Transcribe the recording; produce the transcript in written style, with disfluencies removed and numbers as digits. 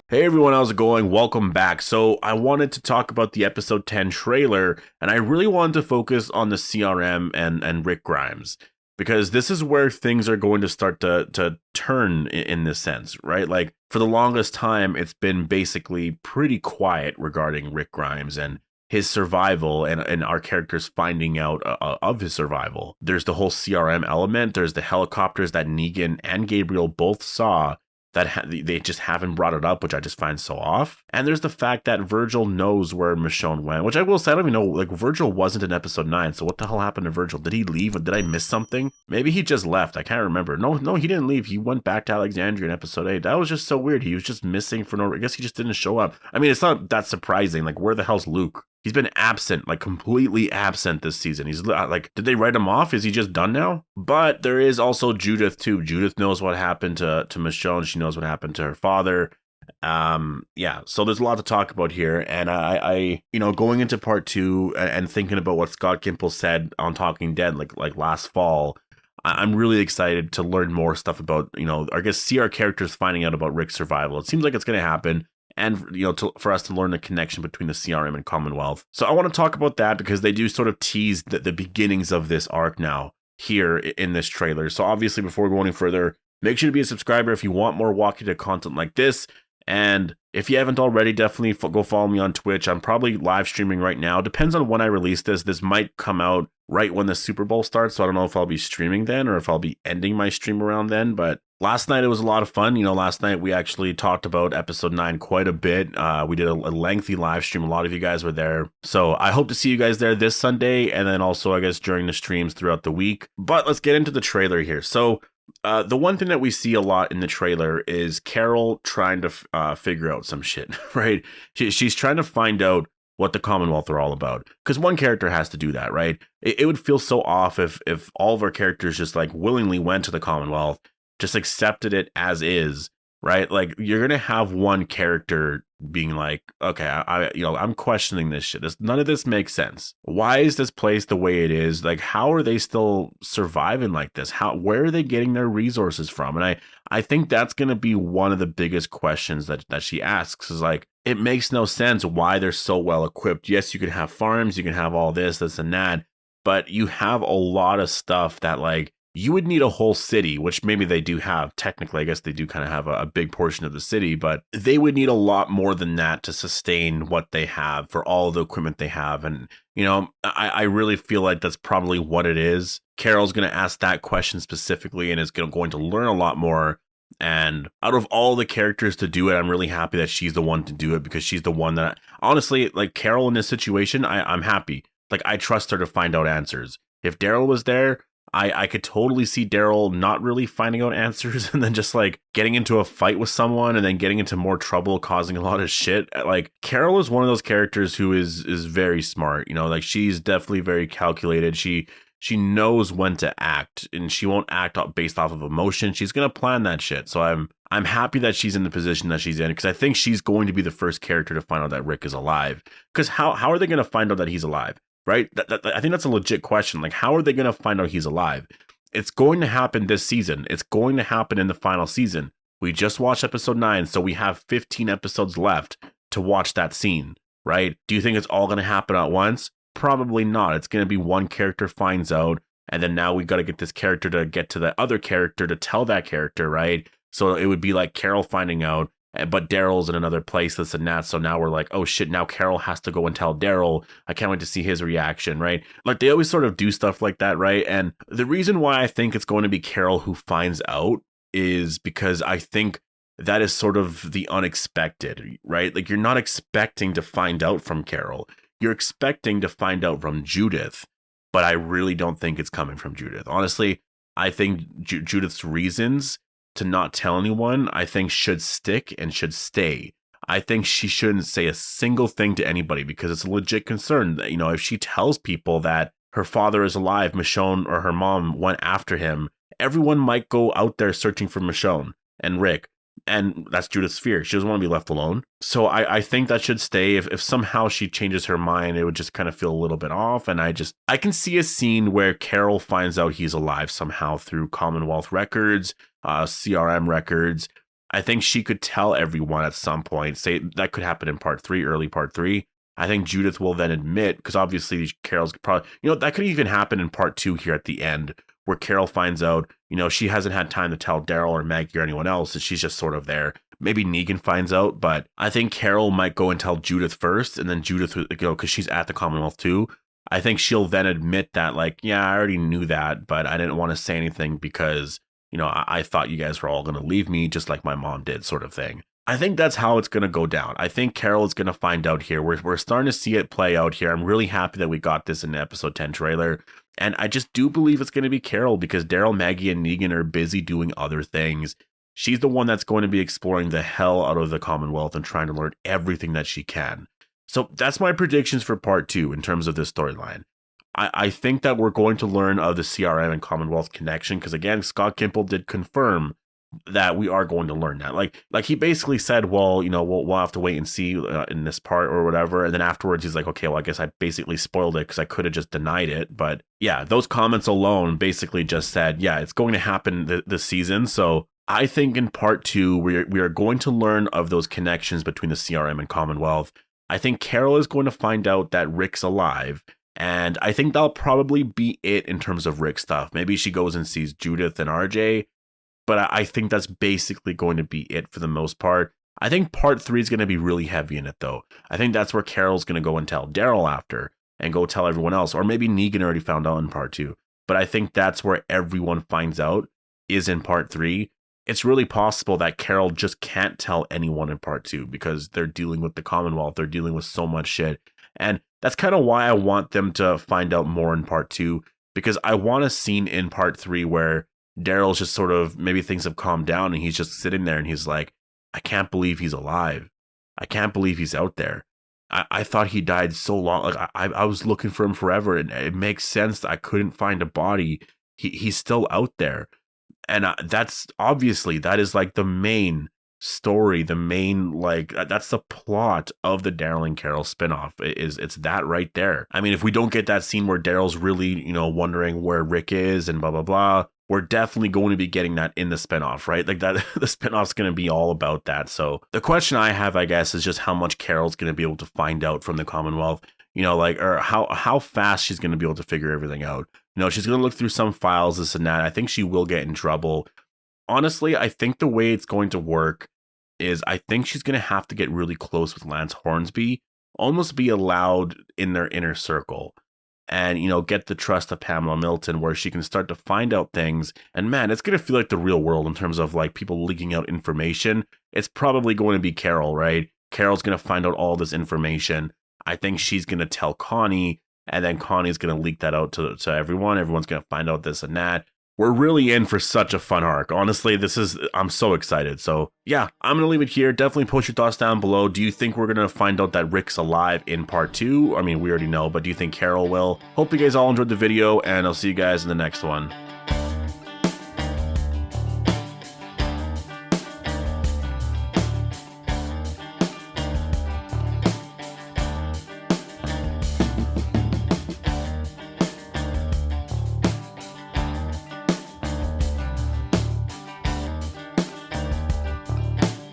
Hey everyone, how's it going? Welcome back. So, I wanted to talk about the episode 10 trailer, and I really wanted to focus on the CRM and Rick Grimes because this is where things are going to start to turn in this sense, right? Like, for the longest time, it's been basically pretty quiet regarding Rick Grimes and his survival and our characters finding out of his survival. There's the whole CRM element, there's the helicopters that Negan and Gabriel both saw that they just haven't brought it up, which I just find so off. And there's the fact that Virgil knows where Michonne went, which I will say, I don't even know, like, Virgil wasn't in episode 9, so what the hell happened to Virgil? Did he leave, or did I miss something? Maybe he just left, I can't remember. No, he didn't leave, he went back to Alexandria in episode 8. That was just so weird, he was just missing for no, I guess he just didn't show up. I mean, it's not that surprising, like, where the hell's Luke? He's been absent, like completely absent this season. He's like, did they write him off? Is he just done now? But there is also Judith too. Judith knows what happened to Michonne. She knows what happened to her father. Yeah, so there's a lot to talk about here. And I going into part 2 and thinking about what Scott Gimple said on Talking Dead, like last fall, I'm really excited to learn more stuff about, I guess, see our characters finding out about Rick's survival. It seems like it's going to happen. And, for us to learn the connection between the CRM and Commonwealth. So I want to talk about that because they do sort of tease the beginnings of this arc now here in this trailer. So obviously, before we go any further, make sure to be a subscriber if you want more Walking Dead content like this. And if you haven't already, definitely go follow me on Twitch. I'm probably live streaming right now. Depends on when I release this. This might come out right when the Super Bowl starts. So I don't know if I'll be streaming then or if I'll be ending my stream around then. But last night it was a lot of fun. Last night we actually talked about episode 9 quite a bit. We did a lengthy live stream. A lot of you guys were there. So I hope to see you guys there this Sunday. And then also, I guess, during the streams throughout the week. But let's get into the trailer here. So the one thing that we see a lot in the trailer is Carol trying to figure out some shit, right? She's trying to find out what the Commonwealth are all about. Because one character has to do that, right? It would feel so off if all of our characters just like willingly went to the Commonwealth, just accepted it as is, right? Like, you're going to have one character being like, okay, I'm questioning this shit. None of this makes sense. Why is this place the way it is? Like, how are they still surviving like this? Where are they getting their resources from? And I think that's going to be one of the biggest questions that she asks is like, it makes no sense why they're so well equipped. Yes, you can have farms, you can have all this and that, but you have a lot of stuff that, like, you would need a whole city, which maybe they do have. Technically, I guess they do kind of have a big portion of the city, but they would need a lot more than that to sustain what they have for all the equipment they have. And, I really feel like that's probably what it is. Carol's going to ask that question specifically and is going to learn a lot more. And out of all the characters to do it, I'm really happy that she's the one to do it because she's the one that, honestly, like Carol in this situation, I'm happy. Like, I trust her to find out answers. If Daryl was there, I could totally see Daryl not really finding out answers and then just like getting into a fight with someone and then getting into more trouble, causing a lot of shit. Like, Carol is one of those characters who is very smart, like she's definitely very calculated. She knows when to act and she won't act based off of emotion. She's going to plan that shit. So I'm happy that she's in the position that she's in because I think she's going to be the first character to find out that Rick is alive. Because how are they going to find out that he's alive? Right? I think that's a legit question. Like, how are they going to find out he's alive? It's going to happen this season. It's going to happen in the final season. We just watched episode 9, so we have 15 episodes left to watch that scene, right? Do you think it's all going to happen at once? Probably not. It's going to be one character finds out, and then now we got to get this character to get to the other character to tell that character, right? So it would be like Carol finding out, but Daryl's in another place, this and that. So now we're like, oh shit, now Carol has to go and tell Daryl. I can't wait to see his reaction, right? Like, they always sort of do stuff like that, right? And the reason why I think it's going to be Carol who finds out is because I think that is sort of the unexpected, right? Like, you're not expecting to find out from Carol. You're expecting to find out from Judith, but I really don't think it's coming from Judith. Honestly, I think Judith's reasons to not tell anyone, I think, should stick and should stay. I think she shouldn't say a single thing to anybody because it's a legit concern that, if she tells people that her father is alive, Michonne or her mom went after him, everyone might go out there searching for Michonne and Rick. And that's Judith's fear. She doesn't want to be left alone. So I think that should stay. If somehow she changes her mind, it would just kind of feel a little bit off. And I can see a scene where Carol finds out he's alive somehow through Commonwealth records, CRM records. I think she could tell everyone at some point, say that could happen in part 3, early part 3. I think Judith will then admit, because obviously Carol's probably, that could even happen in part 2 here at the end, where Carol finds out, she hasn't had time to tell Daryl or Maggie or anyone else, and she's just sort of there. Maybe Negan finds out, but I think Carol might go and tell Judith first, and then Judith, because she's at the Commonwealth too. I think she'll then admit that, like, yeah, I already knew that, but I didn't want to say anything because I thought you guys were all going to leave me just like my mom did, sort of thing. I think that's how it's going to go down. I think Carol is going to find out here. We're starting to see it play out here. I'm really happy that we got this in the episode 10 trailer. And I just do believe it's going to be Carol because Daryl, Maggie, and Negan are busy doing other things. She's the one that's going to be exploring the hell out of the Commonwealth and trying to learn everything that she can. So that's my predictions for part 2 in terms of this storyline. I think that we're going to learn of the CRM and Commonwealth connection because, again, Scott Gimple did confirm that we are going to learn that. Like he basically said, well, we'll have to wait and see in this part or whatever. And then afterwards, he's like, okay, well, I guess I basically spoiled it because I could have just denied it. But yeah, those comments alone basically just said, yeah, it's going to happen this season. So I think in part 2, we are going to learn of those connections between the CRM and Commonwealth. I think Carol is going to find out that Rick's alive. And I think that'll probably be it in terms of Rick stuff. Maybe she goes and sees Judith and RJ, but I think that's basically going to be it for the most part. I think part 3 is going to be really heavy in it, though. I think that's where Carol's going to go and tell Daryl after and go tell everyone else. Or maybe Negan already found out in part 2. But I think that's where everyone finds out is in part 3. It's really possible that Carol just can't tell anyone in part 2 because they're dealing with the Commonwealth. They're dealing with so much shit. And that's kind of why I want them to find out more in part 2, because I want a scene in part 3 where Daryl's just sort of, maybe things have calmed down and he's just sitting there and he's like, I can't believe he's alive. I can't believe he's out there. I thought he died so long. Like I was looking for him forever, and it makes sense that I couldn't find a body. He's still out there. And that's obviously, that is like the main story, the main, like, that's the plot of the Daryl and Carol spinoff. It's that right there. I mean, if we don't get that scene where Daryl's really, wondering where Rick is and blah, blah, blah, we're definitely going to be getting that in the spinoff, right? Like that, the spinoff's going to be all about that. So the question I have, I guess, is just how much Carol's going to be able to find out from the Commonwealth, or how fast she's going to be able to figure everything out. She's going to look through some files, this and that. I think she will get in trouble. Honestly, I think the way it's going to work is I think she's going to have to get really close with Lance Hornsby, almost be allowed in their inner circle and, get the trust of Pamela Milton where she can start to find out things. And man, it's going to feel like the real world in terms of like people leaking out information. It's probably going to be Carol, right? Carol's going to find out all this information. I think she's going to tell Connie, and then Connie's going to leak that out to everyone. Everyone's going to find out this and that. We're really in for such a fun arc. Honestly, I'm so excited. So yeah, I'm going to leave it here. Definitely post your thoughts down below. Do you think we're going to find out that Rick's alive in part 2? I mean, we already know, but do you think Carol will? Hope you guys all enjoyed the video, and I'll see you guys in the next one.